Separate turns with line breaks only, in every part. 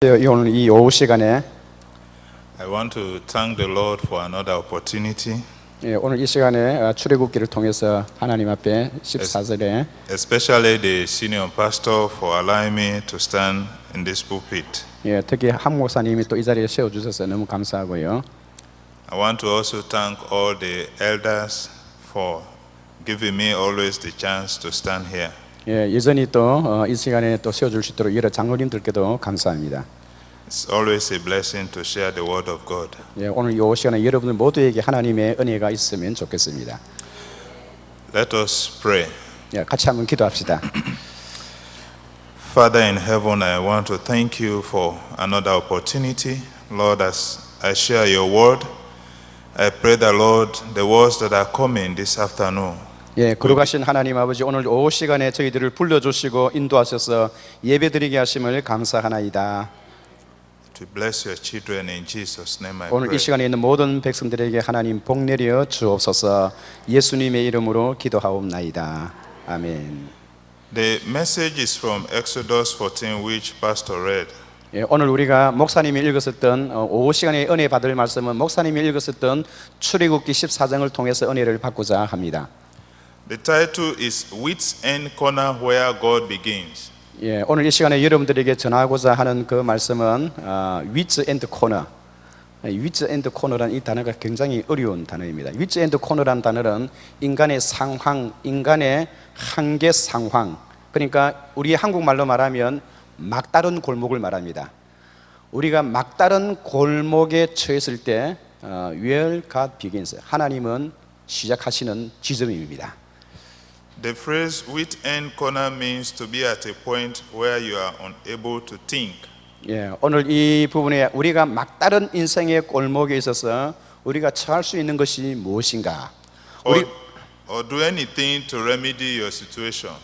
오늘 이 오후 시간에
I want to thank the Lord for another opportunity,
오늘 이 시간에 출애굽기를 통해서 하나님 앞에 14절에
especially the senior pastor for allowing me to stand in this pulpit.
특히 한 목사님이 또 이 자리에 세워주셔서 너무 감사하고요.
I want to also thank all the elders for giving me always the chance to stand here.
여전히 또 이 시간에 또 세워줄 수 있도록 여러 장로님들께도 감사합니다.
It's always a blessing to share the word of God.
오늘 이 시간에 여러분들 모두에게 하나님의 은혜가 있으면 좋겠습니다.
Let us pray.
같이 한번 기도합시다.
Father in heaven, I want to thank you for another opportunity. Lord, as I share your word, I pray that, Lord, the words that are coming this afternoon
거룩하신 하나님 아버지, 오늘 오후 시간에 저희들을 불러주시고 인도하셔서 예배드리게 하심을 감사하나이다.
to bless your children in Jesus' name I
오늘 이
pray.
시간에 있는 모든 백성들에게 하나님 복 내려 주옵소서. 예수님의 이름으로 기도하옵나이다. 아멘.
The message is from Exodus 14, which Pastor read.
오늘 우리가 목사님이 읽었었던 오후 시간에 은혜 받을 말씀은 목사님이 읽었었던 출애굽기 14장을 통해서 은혜를 받고자 합니다.
The title is Wits End Corner Where God Begins.
오늘 이 시간에 여러분들에게 전하고자 하는 그 말씀은 위츠 앤드 코너. 위츠 앤드 코너라는 이 단어가 굉장히 어려운 단어입니다. 위츠 앤드 코너라는 단어는 인간의 상황, 인간의 한계 상황. 그러니까 우리 한국말로 말하면 막다른 골목을 말합니다. 우리가 막다른 골목에 처했을 때 where God begins, 하나님은 시작하시는 지점입니다.
The phrase wit end corner means to be at a point where you are unable to think.
오늘 이 부분에 우리가 막다른 인생의 골목에 있어서 우리가 처할 수 있는 것이 무엇인가?
Or do anything to remedy your situation.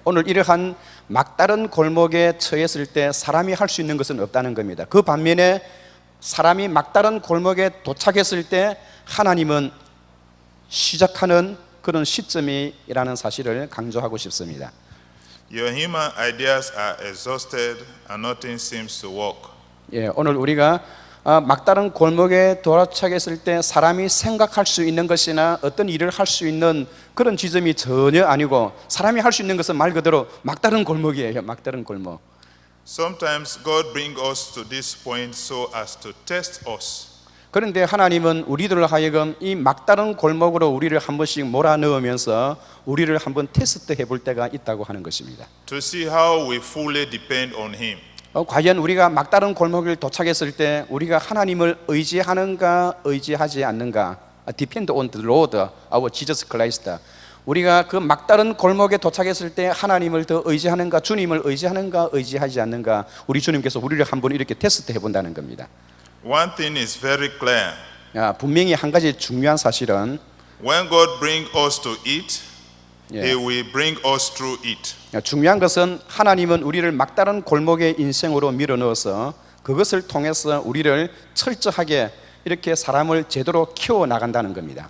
오늘 이러한 막다른 골목에 처했을 때 사람이 할 수 있는 것은 없다는 겁니다. 그 반면에 사람이 막다른 골목에 도착했을 때 하나님은 시작하는 그런 시점이라는 사실을 강조하고 싶습니다.
Your human ideas are exhausted and nothing seems to work.
오늘 우리가 막다른 골목에 도착했을 때 사람이 생각할 수 있는 것이나 어떤 일을 할 수 있는 그런 지점이 전혀 아니고 사람이 할 수 있는 것은 말 그대로 막다른 골목이에요. 막다른 골목.
Sometimes God brings us to this point so as to test us.
그런데 하나님은 우리들을 하여금 이 막다른 골목으로 우리를 한 번씩 몰아넣으면서 우리를 한번 테스트 해볼 때가 있다고 하는 것입니다.
To see how we fully depend on Him.
과연 우리가 막다른 골목을 도착했을 때 우리가 하나님을 의지하는가 의지하지 않는가? Depend on the Lord, our Jesus Christ. 우리가 그 막다른 골목에 도착했을 때 하나님을 더 의지하는가, 주님을 의지하는가, 의지하지 않는가? 우리 주님께서 우리를 한번 이렇게 테스트 해본다는 겁니다.
One thing is very clear.
분명히 한 가지 중요한 사실은
When God brings us to it, He will bring us through it.
중요한 것은 하나님은 우리를 막다른 골목의 인생으로 밀어넣어서 그것을 통해서 우리를 철저하게 이렇게 사람을 제대로 키워나간다는 겁니다.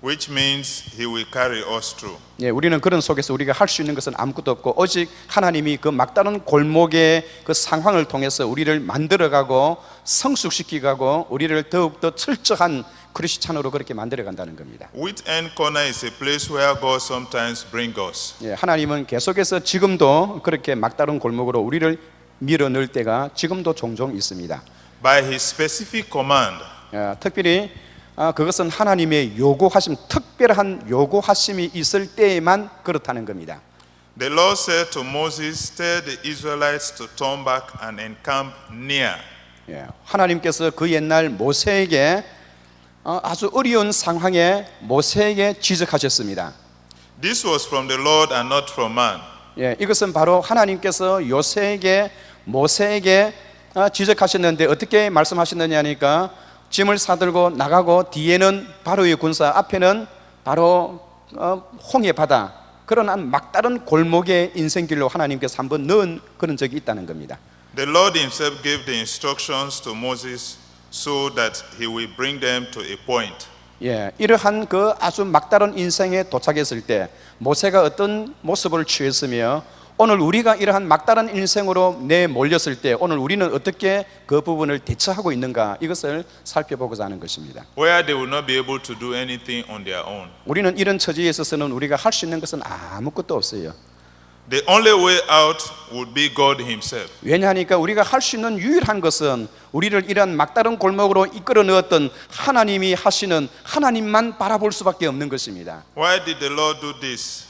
Which means He will carry us through.
우리는 그런 속에서 우리가 할 수 있는 것은 아무것도 없고 오직 하나님이 그 막다른 골목의 그 상황을 통해서 우리를 만들어가고 성숙시키고 우리를 더욱더 철저한 크리스찬으로 그렇게 만들어간다는 겁니다.
Wit end corner is a place where God sometimes brings us.
하나님은 계속해서 지금도 그렇게 막다른 골목으로 우리를 밀어넣을 때가 지금도 종종 있습니다.
By His specific command.
특별히 그것은 하나님의 요구하심, 특별한 요구하심이 있을 때에만 그렇다는 겁니다.
The Lord said to Moses, "Tell the Israelites to turn back and encamp near."
하나님께서 그 옛날 모세에게 아주 어려운 상황에 모세에게 지적하셨습니다.
This was from the Lord and not from man.
이것은 바로 하나님께서 모세에게 지적하셨는데 어떻게 말씀하셨느냐 하니까 짐을 사들고 나가고 뒤에는 바로의 군사, 앞에는 바로 홍해 바다, 그런 막다른 골목의 인생길로 하나님께서 한번 넣은 그런 적이 있다는 겁니다.
The Lord Himself gave the instructions to Moses so that He will bring them to a point.
이러한 그 아주 막다른 인생에 도착했을 때 모세가 어떤 모습을 취했으며 오늘 우리가 이러한 막다른 인생으로 내몰렸을 때 오늘 우리는 어떻게 그 부분을 대처하고 있는가 이것을 살펴보고자 하는 것입니다.
where they will not be able to do anything on their own.
우리는 이런 처지에 있어서는 우리가 할 수 있는 것은 아무것도 없어요.
The only way out would be God Himself.
왜냐하니까 우리가 할 수 있는 유일한 것은 우리를 이러한 막다른 골목으로 이끌어 넣었던 하나님이 하시는 하나님만 바라볼 수밖에 없는 것입니다.
Why did the Lord do this?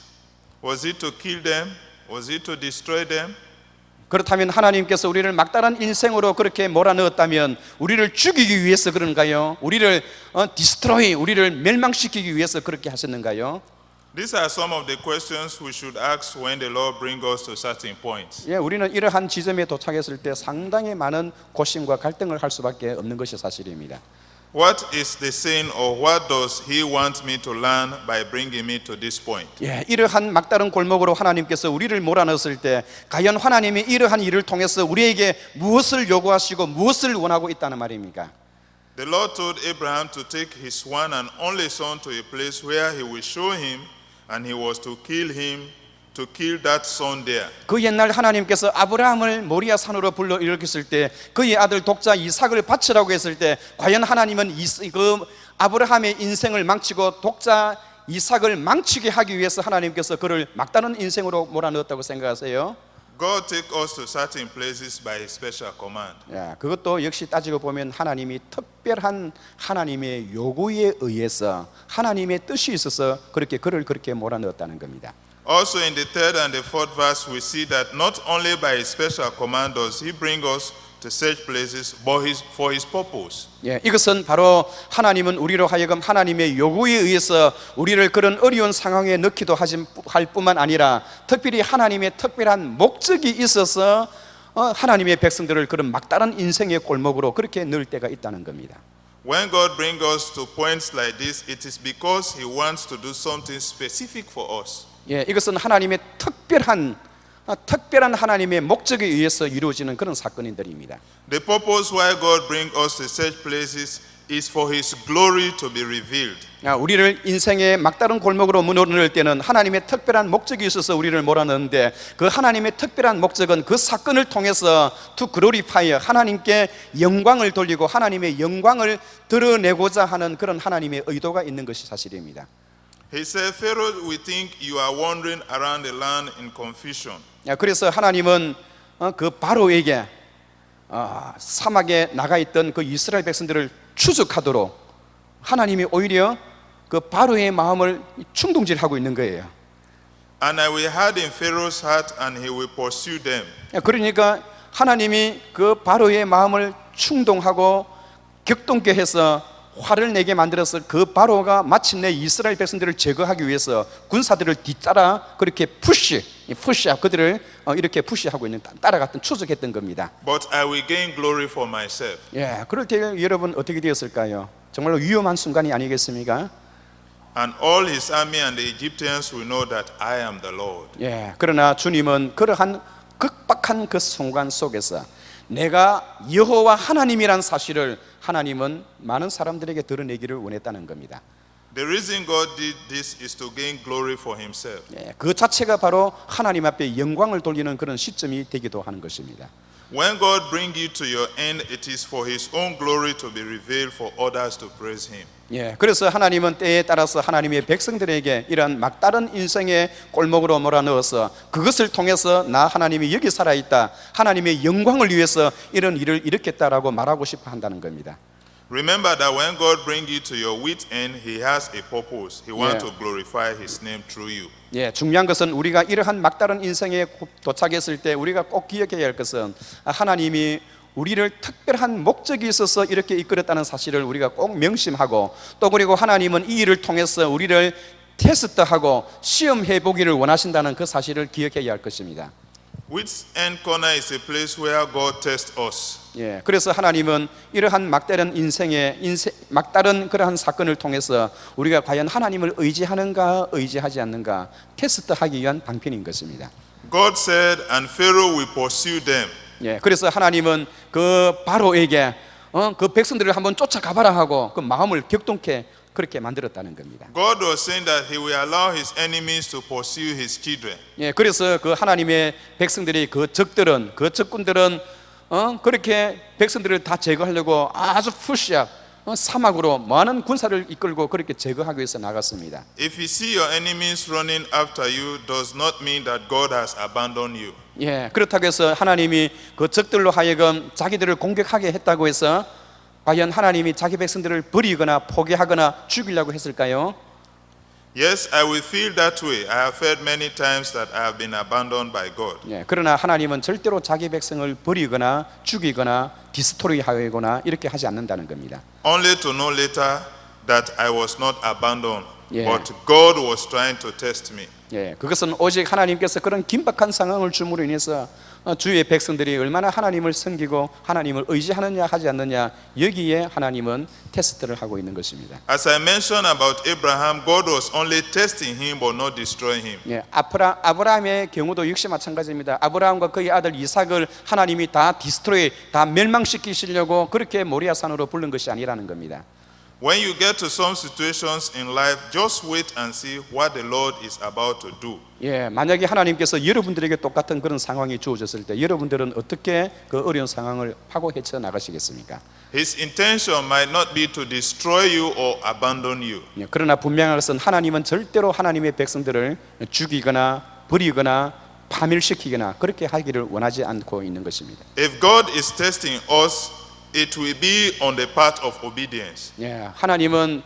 Was it to kill them? Was it to destroy them?
그렇다면 하나님께서 우리를 막다른 인생으로 그렇게 몰아넣었다면 우리를 죽이기 위해서 그런가요? 우리를 디스트로이, 우리를 멸망시키기 위해서 그렇게 하셨는가요?
These are some of the questions we should ask when the Lord brings us to certain points.
예, 우리는 이러한 지점에 도착했을 때 상당히 많은 고심과 갈등을 할 수밖에 없는 것이 사실입니다.
What is the sin or what does He want me to learn by bringing me to this point?
예, 이러한 막다른 골목으로 하나님께서 우리를 몰아넣었을 때 과연 하나님이 이러한 일을 통해서 우리에게 무엇을 요구하시고 무엇을 원하고 있다는 말입니까?
The Lord told Abraham to take his one and only son to a place where He will show him, and he was to kill him, to kill that son there.
그 옛날 하나님께서 아브라함을 모리아 산으로 불러 일으켰을 때 그의 아들 독자 이삭을 바치라고 했을 때 과연 하나님은 그 아브라함의 인생을 망치고 독자 이삭을 망치게 하기 위해서 하나님께서 그를 막다른 인생으로 몰아넣었다고 생각하세요?
God take us to certain places by His special command.
예, 그것도 역시 따지고 보면 하나님이 특별한 하나님의 요구에 의해서 하나님의 뜻이 있어서 그를 그렇게 몰아넣었다는 겁니다.
Also in the third and the fourth verse we see that not only by His special command does He bring us to such places, but for His purpose.
예, 이것은 바로 하나님은 우리로 하여금 하나님의 요구에 의해서 우리를 그런 어려운 상황에 넣기도 할 뿐만 아니라 특별히 하나님의 특별한 목적이 있어서 하나님의 백성들을 그런 막다른 인생의 골목으로 그렇게 넣을 때가 있다는 겁니다.
When God brings us to points like this, it is because He wants to do something specific for us.
예, 이것은 하나님의 특별한 하나님의 목적에 의해서 이루어지는 그런 사건들입니다.
The purpose why God brings us to such places is for His glory to be revealed.
우리를 인생의 막다른 골목으로 몰아넣을 때는 하나님의 특별한 목적이 있어서 우리를 몰아넣는데 그 하나님의 특별한 목적은 그 사건을 통해서 to glorify 하나님께 영광을 돌리고 하나님의 영광을 드러내고자 하는 그런 하나님의 의도가 있는 것이 사실입니다.
He said, Pharaoh, we think you are wandering around the land in confusion.
그래서 하나님은 그 바로에게 사막에 나가 있던 그 이스라엘 백성들을 추적하도록 하나님이 오히려 그 바로의 마음을 충동질하고 있는 거예요.
And I will harden Pharaoh's heart, and he will pursue them.
그러니까 하나님이 그 바로의 마음을 충동하고 격동케 해서 화를 내게 만들어서 그 바로가 마침내 이스라엘 백성들을 제거하기 위해서 군사들을 뒤따라 그렇게 그들을 이렇게 푸시하고 있는 따라갔던 추적했던 겁니다.
But I will gain glory for myself.
예, 그럴 때 여러분 어떻게 되었을까요? 정말로 위험한 순간이 아니겠습니까?
And all his army and the Egyptians will know that I am the Lord.
예, 그러나 주님은 그러한 극박한 그 순간 속에서 내가 여호와 하나님이란 사실을 하나님은 많은 사람들에게 드러내기를 원했다는 겁니다.
The reason God did this is to gain glory for himself.
예, 그 자체가 바로 하나님 앞에 영광을 돌리는 그런 시점이 되기도 하는 것입니다.
When God brings you to your end, it is for His own glory to be revealed for others to praise Him.
예, 그래서 하나님은 때에 따라서 하나님의 백성들에게 이런 막다른 인생의 골목으로 몰아넣어서 그것을 통해서 나 하나님이 여기 살아있다, 하나님의 영광을 위해서 이런 일을 일으켰다라고 말하고 싶어 한다는 겁니다.
Remember that when God brings you to your wit end, He has a purpose. He wants to glorify His name through you.
예, 중요한 것은 우리가 이러한 막다른 인생에 도착했을 때 우리가 꼭 기억해야 할 것은 하나님이 우리를 특별한 목적이 있어서 이렇게 이끌었다는 사실을 우리가 꼭 명심하고 또 그리고 하나님은 이 일을 통해서 우리를 테스트하고 시험해 보기를 원하신다는 그 사실을 기억해야 할 것입니다.
Wit's end corner is a place where God tests us.
예, 그래서 하나님은 이러한 막다른 막다른 그러한 사건을 통해서 우리가 과연 하나님을 의지하는가 의지하지 않는가 테스트하기 위한 방편인 것입니다.
God said, and Pharaoh will pursue them.
예, 그래서 하나님은 그 바로에게 그 백성들을 한번 쫓아가봐라 하고 그 마음을 격동케 그렇게 만들었다는 겁니다.
God was saying that He will allow His enemies to pursue His children.
예, 그래서 그 하나님의 백성들이 그 적군들은 그렇게 백성들을 다 제거하려고 아주 푸시하고 사막으로 많은 군사를 이끌고 그렇게 제거하기 위해서 나갔습니다.
If you see your enemies running after you, does not mean that God has abandoned you.
예, 그렇다고 해서 하나님이 그 적들로 하여금 자기들을 공격하게 했다고 해서 과연 하나님이 자기 백성들을 버리거나 포기하거나 죽이려고 했을까요?
Yes, I will feel that way. I have felt many times that I have been abandoned by God.
예, 그러나 하나님은 절대로 자기 백성을 버리거나 죽이거나 디스토리하거나 이렇게 하지 않는다는 겁니다.
Only to know later that I was not abandoned,
Yeah.
but God was trying to test me.
예, 그것은 오직 하나님께서 그런 긴박한 상황을 줌으로 인해서 주의 백성들이 얼마나 하나님을 섬기고 하나님을 의지하느냐 하지 않느냐 여기에 하나님은 테스트를 하고 있는 것입니다.
As I mentioned about Abraham, God was only testing him but not destroying him.
예, 아브라함의 경우도 역시 마찬가지입니다. 아브라함과 그의 아들 이삭을 하나님이 다 다 멸망시키시려고 그렇게 모리아산으로 부른 것이 아니라는 겁니다.
When you get to some situations in life, just wait and see what the Lord is about to do.
예, 만약에 하나님께서 여러분들에게 똑같은 그런 상황이 주어졌을 때 여러분들은 어떻게 그 어려운 상황을 하고 헤쳐 나가시겠습니까?
His intention might not be to destroy you or abandon you.
예, 그러나 분명한 것은 하나님은 절대로 하나님의 백성들을 죽이거나 버리거나 파멸시키거나 그렇게 하기를 원하지 않고 있는 것입니다.
If God is testing us, it will be on the path of obedience.
예, 하나님은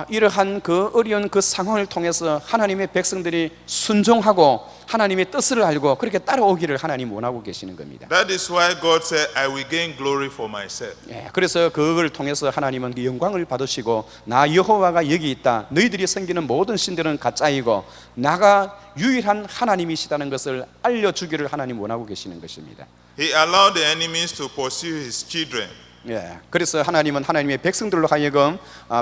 이러한 그 어려운 그 상황을 통해서 하나님의 백성들이 순종하고 하나님의 뜻을 알고 그렇게 따라오기를 하나님 원하고 계시는 겁니다.
That is why God said, I will gain glory for myself.
예, 그래서 그걸 통해서 하나님은 그 영광을 받으시고 나 여호와가 여기 있다. 너희들이 섬기는 모든 신들은 가짜이고 나가 유일한 하나님이시다는 것을 알려주기를 하나님 원하고 계시는 것입니다.
He allowed the enemies to pursue his children.
예, 그래서 하나님은 하나님의 백성들로 하여금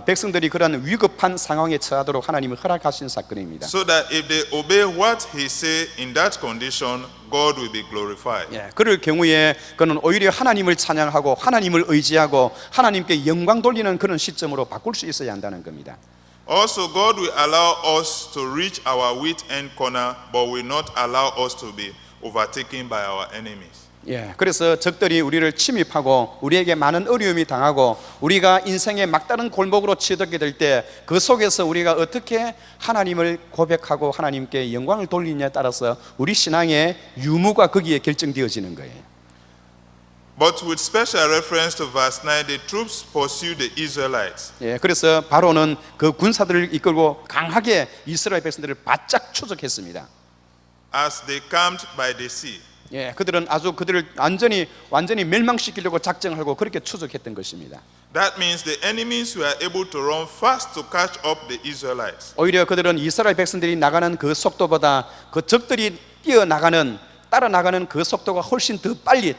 백성들이 그런 위급한 상황에 처하도록 하나님을 허락하신 사건입니다.
So that if they obey what he say in that condition, God will be glorified.
예, 그럴 경우에 그는 오히려 하나님을 찬양하고 하나님을 의지하고 하나님께 영광 돌리는 그런 시점으로 바꿀 수 있어야 한다는 겁니다.
Also, God will allow us to reach our wit end corner, but will not allow us to be overtaken by our enemies.
예, 그래서 적들이 우리를 침입하고 우리에게 많은 어려움이 당하고 우리가 인생의 막다른 골목으로 치닫게 될 때 그 속에서 우리가 어떻게 하나님을 고백하고 하나님께 영광을 돌리냐에 따라서 우리 신앙의 유무가 거기에 결정되어지는 거예요.
But with special reference to verse 9, the troops pursued the Israelites.
예, 그래서 바로는 그 군사들을 이끌고 강하게 이스라엘 백성들을 바짝 추적했습니다.
As they camped by the sea.
예, 그들은 그들을 완전히 멸망시키려고 작정하고 그렇게 추적했던 것입니다.
That means the enemies were able to run fast to catch up the Israelites.
오히려 그들은 이스라엘 백성들이 나가는 그 속도보다 그 적들이 따라 나가는 그 속도가 훨씬 더 빨리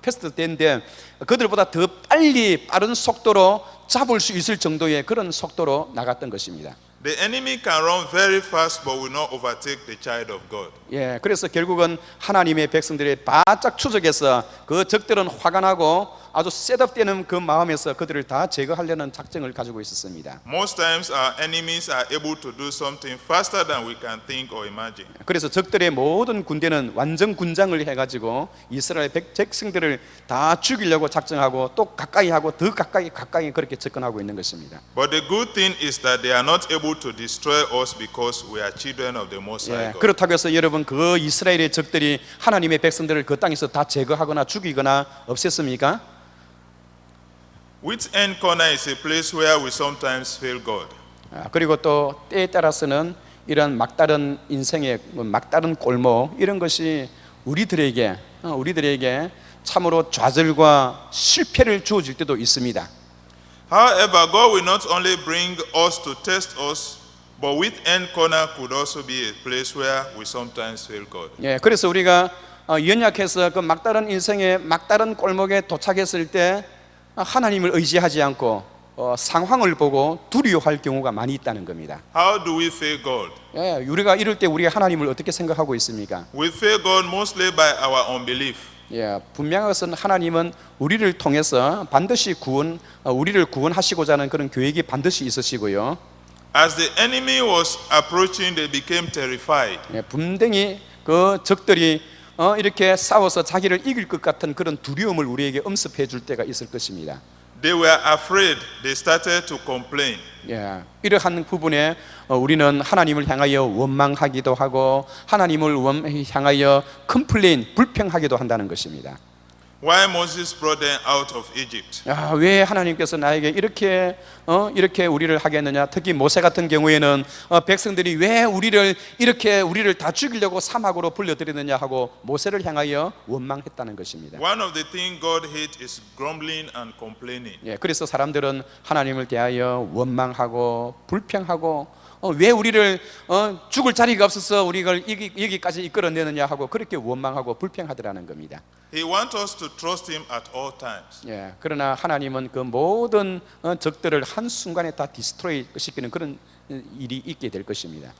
패스트된데 그들보다 더 빨리 빠른 속도로 잡을 수 있을 정도의 그런 속도로 나갔던 것입니다.
The enemy can run very fast but will not overtake the child of God.
예, 그래서 결국은 하나님의 백성들이 바짝 추적해서 그 적들은 화가 나고 아주 셋업되는 그 마음에서 그들을 다 제거하려는 작정을 가지고 있었습니다.
Most times our enemies are able to do something faster than we can think or imagine.
그래서 적들의 모든 군대는 완전 군장을 해가지고 이스라엘 백성들을 다 죽이려고 작정하고 또 가까이 하고 더 가까이 그렇게 접근하고 있는 것입니다.
But the good thing is that they are not able to destroy us because we are children of the Most High
예,
God.
그렇다고 해서 여러분 그 이스라엘의 적들이 하나님의 백성들을 그 땅에서 다 제거하거나 죽이거나 없앴습니까?
Which end corner is a place where we sometimes fail God.
그리고 또 때에 따라서는 이런 막다른 인생의 막다른 골목 이런 것이 우리들에게 참으로 좌절과 실패를 주어질 때도 있습니다.
However, God will not only bring us to test us, but with end corner could also be a place where we sometimes fail God.
예, 그래서 우리가 연약해서 그 막다른 인생의 막다른 골목에 도착했을 때 하나님을 의지하지 않고 상황을 보고 두려워할 경우가 많이 있다는 겁니다.
How do we fail God?
예, 우리가 이럴 때 우리가 하나님을 어떻게 생각하고 있습니까?
We fail God mostly by our unbelief.
예, 분명한 것은 하나님은 우리를 통해서 반드시 우리를 구원하시고자 하는 그런 계획이 반드시 있으시고요.
As the enemy was approaching, they became terrified.
예, 분명히 그 적들이 이렇게 싸워서 자기를 이길 것 같은 그런 두려움을 우리에게 엄습해 줄 때가 있을 것입니다.
They were afraid. They started to complain.
예, 이러한 부분에 우리는 하나님을 향하여 원망하기도 하고 하나님을 향하여 컴플레인, 불평하기도 한다는 것입니다.
Why Moses brought them out of Egypt?
야, 왜 하나님께서 나에게 이렇게 우리를 하게 했느냐? 특히 모세 같은 경우에는 백성들이 왜 우리를 다 죽이려고 사막으로 불려들이느냐 하고 모세를 향하여 원망했다는 것입니다.
One of the things God hates is grumbling and complaining.
예, 그래서 사람들은 하나님을 대하여 원망하고 불평하고 왜 우리를 죽을 자리가 없어서 우리를 여기까지 이끌어내느냐 하고 그렇게 원망하고 불평하더라는 겁니다.
He wants us to trust Him at all times.
예, 그러나 하나님은 그 모든 적들을 한 순간에 다 디스트로이 시키는 그런 일이 있게 될 것입니다.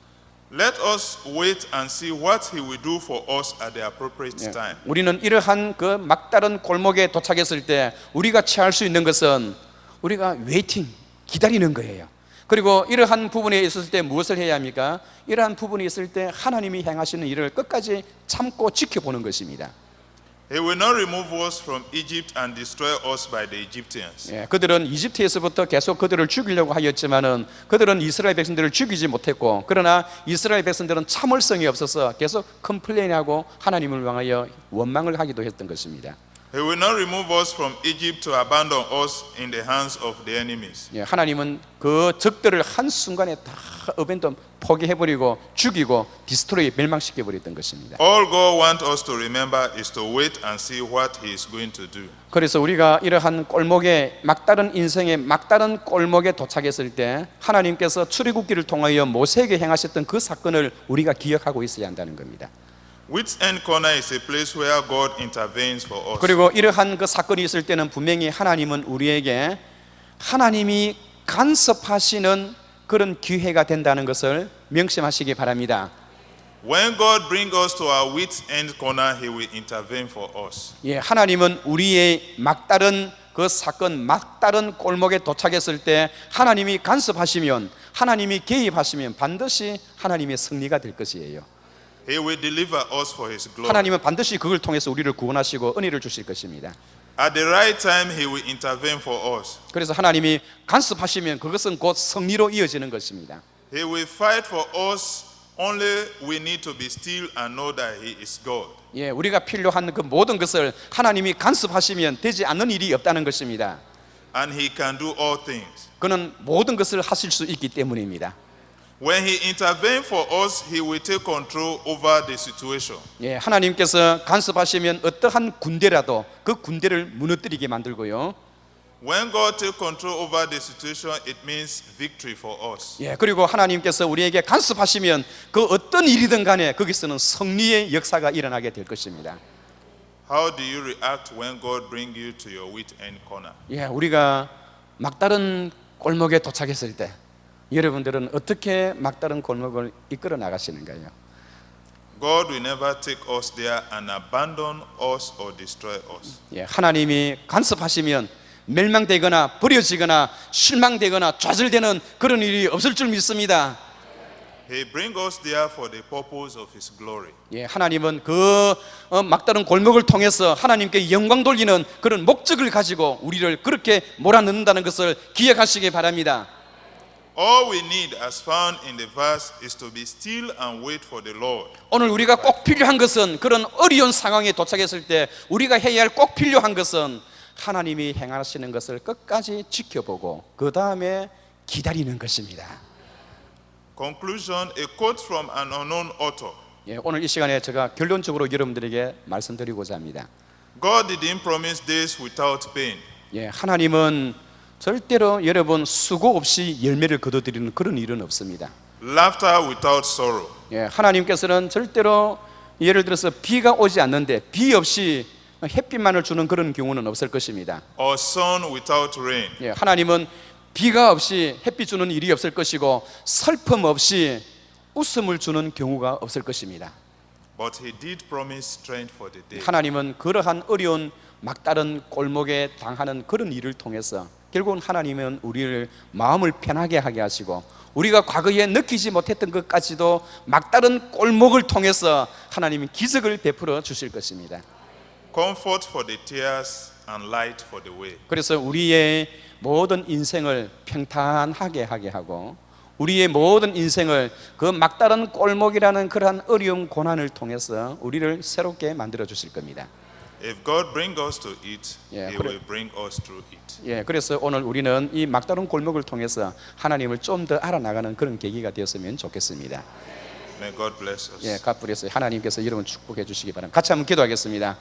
Let us wait and see what He will do for us at the appropriate
예,
time.
우리는 이러한 그 막다른 골목에 도착했을 때 우리가 취할 수 있는 것은 우리가 웨이팅, 기다리는 거예요. 그리고 이러한 부분에 있을 때 무엇을 해야 합니까? 이러한 부분이 있을 때 하나님이 행하시는 일을 끝까지 참고 지켜보는 것입니다.
He will not remove us from Egypt and destroy us by the Egyptians.
예, 그들은 이집트에서부터 계속 그들을 죽이려고 하였지만은 그들은 이스라엘 백성들을 죽이지 못했고, 그러나 이스라엘 백성들은 참을성이 없어서 계속 컴플레인하고 하나님을 향하여 원망을 하기도 했던 것입니다.
He will not remove us from Egypt to abandon us in the hands of the enemies.
예, 하나님은 그 적들을 한 순간에 다 어벤더 포기해버리고 죽이고 디스트로이 멸망시켜버렸던 것입니다.
All God wants us to remember is to wait and see what He is going to do.
그래서 우리가 이러한 골목에 막다른 인생의 막다른 골목에 도착했을 때 하나님께서 출애굽기를 통하여 모세에게 행하셨던 그 사건을 우리가 기억하고 있어야 한다는 겁니다.
Wits End Corner is a place where God intervenes for us.
그리고 이러한 그 사건이 있을 때는 분명히 하나님은 우리에게 하나님이 간섭하시는 그런 기회가 된다는 것을 명심하시기 바랍니다.
When God brings us to our wits end corner, He will intervene for us.
예, 하나님은 우리의 막다른 그 사건, 막다른 골목에 도착했을 때 하나님이 간섭하시면, 하나님이 개입하시면 반드시 하나님의 승리가 될 것이에요.
He will deliver us for His glory.
하나님은 반드시 그걸 통해서 우리를 구원하시고 은혜를 주실 것입니다.
At the right time, He will intervene for us.
그래서 하나님이 간섭하시면 그것은 곧 승리로 이어지는 것입니다.
He will fight for us. Only we need to be still and know that He is God.
예, 우리가 필요한 그 모든 것을 하나님이 간섭하시면 되지 않는 일이 없다는 것입니다.
And He can do all things.
그는 모든 것을 하실 수 있기 때문입니다.
When He intervenes for us, He will take control over the situation.
예, 하나님께서 간섭하시면 어떠한 군대라도 그 군대를 무너뜨리게 만들고요.
When God takes control over the situation, it means victory for us.
예, 그리고 하나님께서 우리에게 간섭하시면 그 어떤 일이든 간에 거기서는 승리의 역사가 일어나게 될 것입니다.
How do you react when God brings you to your wit end corner?
예, 우리가 막다른 골목에 도착했을 때 여러분들은 어떻게 막다른 골목을 이끌어 나가시는가요?
God will never take us there and abandon us or destroy us.
예, 하나님이 간섭하시면 멸망되거나 버려지거나 실망되거나 좌절되는 그런 일이 없을 줄 믿습니다.
He brings us there for the purpose of His glory.
예, 하나님은 그 막다른 골목을 통해서 하나님께 영광 돌리는 그런 목적을 가지고 우리를 그렇게 몰아넣는다는 것을 기억하시기 바랍니다.
All we need, as found in the verse, is to be still and wait for the Lord.
오늘 우리가 꼭 필요한 것은 그런 어려운 상황에 도착했을 때 우리가 해야 할 꼭 필요한 것은 하나님이 행하시는 것을 끝까지 지켜보고 그 다음에 기다리는 것입니다.
Conclusion, a quote from an unknown author.
예, 오늘 이 시간에 제가 결론적으로 여러분들에게 말씀드리고자 합니다.
God didn't promise days without pain.
예, 하나님은 절대로 여러분 수고 없이 열매를 거둬들이는 그런 일은 없습니다.
Laughter without sorrow.
예, 하나님께서는 절대로 예를 들어서 비가 오지 않는데 비 없이 햇빛만을 주는 그런 경우는 없을 것입니다.
Or sun without rain.
예, 하나님은 비가 없이 햇빛 주는 일이 없을 것이고 슬픔 없이 웃음을 주는 경우가 없을 것입니다.
But he did promise strength for the day.
하나님은 그러한 어려운 막다른 골목에 당하는 그런 일을 통해서 결국은 하나님은 우리를 마음을 편하게 하게 하시고 우리가 과거에 느끼지 못했던 것까지도 막다른 골목을 통해서 하나님은 기적을 베풀어 주실 것입니다.
Comfort for the tears and light for the way.
그래서 우리의 모든 인생을 평탄하게 하게 하고 우리의 모든 인생을 그 막다른 골목이라는 그러한 어려운 고난을 통해서 우리를 새롭게 만들어 주실 겁니다.
If God brings us to it,
Yeah,
He
그래.
will bring us through it.
예, 그래서 오늘 우리는 이 막다른 골목을 통해서 하나님을 좀 더 알아나가는 그런 계기가 되었으면 좋겠습니다.
May God bless us.
예, 갓불에서 하나님께서 여러분 축복해 주시기 바랍니다. 같이 한번 기도하겠습니다.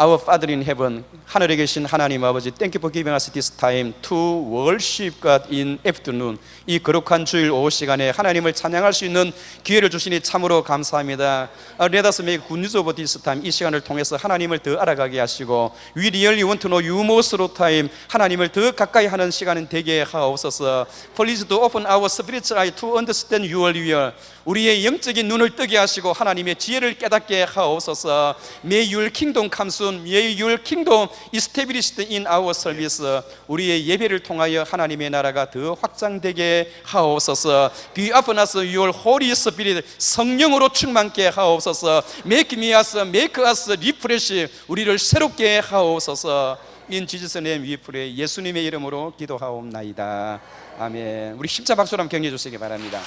Our Father in heaven, 하늘에 계신 하나님 아버지, thank you for giving us this time to worship God in afternoon. 이 거룩한 주일 오후 시간에 하나님을 찬양할 수 있는 기회를 주시니 참으로 감사합니다. Let us make good use of this time. 이 시간을 통해서 하나님을 더 알아가게 하시고, We really want to know you more through time. 하나님을 더 가까이 하는 시간은 되게 하옵소서. Please to open our spiritual eye to understand your will. 우리의 영적인 눈을 뜨게 하시고 하나님의 지혜를 깨닫게 하옵소서. May your kingdom come soon. May your kingdom established in our service. 우리의 예배를 통하여 하나님의 나라가 더 확장되게 하옵소서. Be upon us your Holy Spirit. 성령으로 충만케 하옵소서. Make us refresh. 우리를 새롭게 하옵소서. In Jesus' name we pray. 예수님의 이름으로 기도하옵나이다. 아멘. 우리 십자 박수로 한번 격려해 주시기 바랍니다.